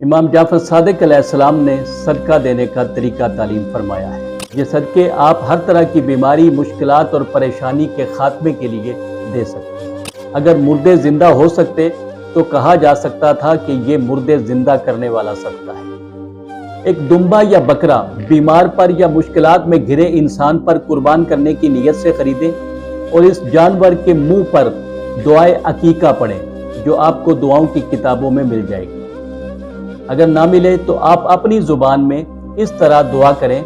امام جعفر صادق علیہ السلام نے صدقہ دینے کا طریقہ تعلیم فرمایا ہے۔ یہ صدقے آپ ہر طرح کی بیماری، مشکلات اور پریشانی کے خاتمے کے لیے دے سکتے ہیں۔ اگر مردے زندہ ہو سکتے تو کہا جا سکتا تھا کہ یہ مردے زندہ کرنے والا صدقہ ہے۔ ایک دمبا یا بکرا بیمار پر یا مشکلات میں گھرے انسان پر قربان کرنے کی نیت سے خریدیں اور اس جانور کے منہ پر دعائے عقیقہ پڑھیں جو آپ کو دعاؤں کی کتابوں میں مل جائے گی۔ اگر نہ ملے تو آپ اپنی زبان میں اس طرح دعا کریں: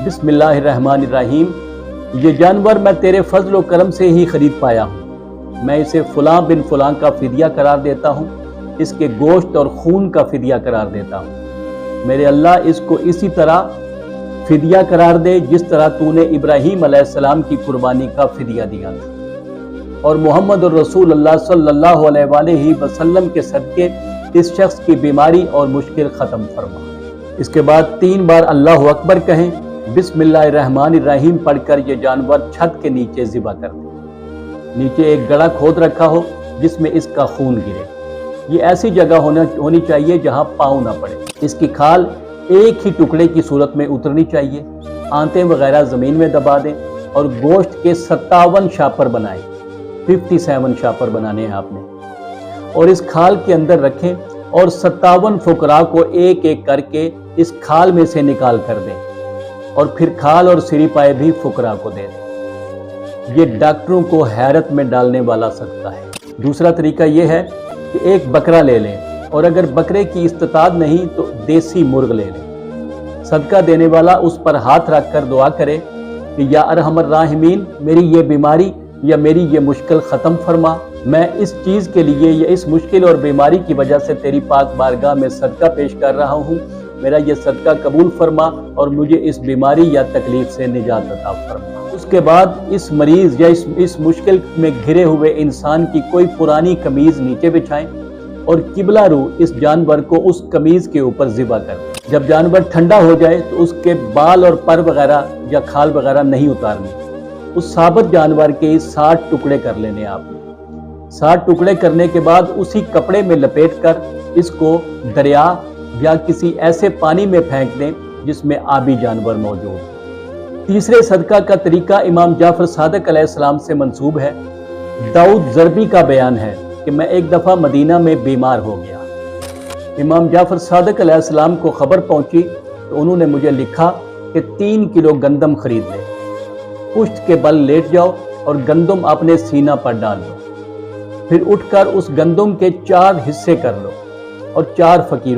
بسم اللہ الرحمن الرحیم، یہ جانور میں تیرے فضل و کرم سے ہی خرید پایا ہوں، میں اسے فلاں بن فلاں کا فدیہ قرار دیتا ہوں، اس کے گوشت اور خون کا فدیہ قرار دیتا ہوں۔ میرے اللہ اس کو اسی طرح فدیہ قرار دے جس طرح تو نے ابراہیم علیہ السلام کی قربانی کا فدیہ دیا تھا، اور محمد الرسول اللہ صلی اللہ علیہ وآلہ وسلم کے صدقے اس شخص کی بیماری اور مشکل ختم فرما۔ اس کے بعد 3 بار اللہ اکبر کہیں، بسم اللہ الرحمن الرحیم پڑھ کر یہ جانور چھت کے نیچے ذبح کر دیں۔ نیچے ایک گڑھا کھود رکھا ہو جس میں اس کا خون گرے۔ یہ ایسی جگہ ہونی چاہیے جہاں پاؤں نہ پڑے۔ اس کی کھال ایک ہی ٹکڑے کی صورت میں اترنی چاہیے۔ آنتیں وغیرہ زمین میں دبا دیں اور گوشت کے 57 شاپر بنائیں۔ 57 شاپر بنانے ہیں آپ نے، اور اس کھال کے اندر رکھیں اور 57 فقراء کو ایک ایک کر کے اس کھال میں سے نکال کر دیں، اور پھر کھال اور سری پائے بھی فقراء کو دے دیں۔ یہ ڈاکٹروں کو حیرت میں ڈالنے والا صدقہ ہے۔ دوسرا طریقہ یہ ہے کہ ایک بکرا لے لیں، اور اگر بکرے کی استطاعت نہیں تو دیسی مرغ لے لیں۔ صدقہ دینے والا اس پر ہاتھ رکھ کر دعا کرے کہ یا ارحم الراحمین، میری یہ بیماری یا میری یہ مشکل ختم فرما۔ میں اس چیز کے لیے یا اس مشکل اور بیماری کی وجہ سے تیری پاک بارگاہ میں صدقہ پیش کر رہا ہوں، میرا یہ صدقہ قبول فرما اور مجھے اس بیماری یا تکلیف سے نجات عطا فرما۔ اس کے بعد اس مریض یا اس مشکل میں گھرے ہوئے انسان کی کوئی پرانی قمیض نیچے بچھائیں اور قبلہ رو اس جانور کو اس قمیض کے اوپر ذبح کر دیں۔ جب جانور ٹھنڈا ہو جائے تو اس کے بال اور پر وغیرہ یا کھال وغیرہ نہیں اتارنی۔ اس ثابت جانور کے 60 ٹکڑے کر لینے آپ نے۔ 60 ٹکڑے کرنے کے بعد اسی کپڑے میں لپیٹ کر اس کو دریا یا کسی ایسے پانی میں پھینک دیں جس میں آبی جانور موجود ہو۔ تیسرے صدقہ کا طریقہ امام جعفر صادق علیہ السلام سے منسوب ہے۔ داؤد ضربی کا بیان ہے کہ میں ایک دفعہ مدینہ میں بیمار ہو گیا۔ امام جعفر صادق علیہ السلام کو خبر پہنچی تو انہوں نے مجھے لکھا کہ 3 کلو گندم خرید لے، پشت کے بل لیٹ جاؤ اور گندم اپنے سینہ پر ڈال دو، پھر اٹھ کر اس گندم کے 4 حصے کر لو اور 4 فقیروں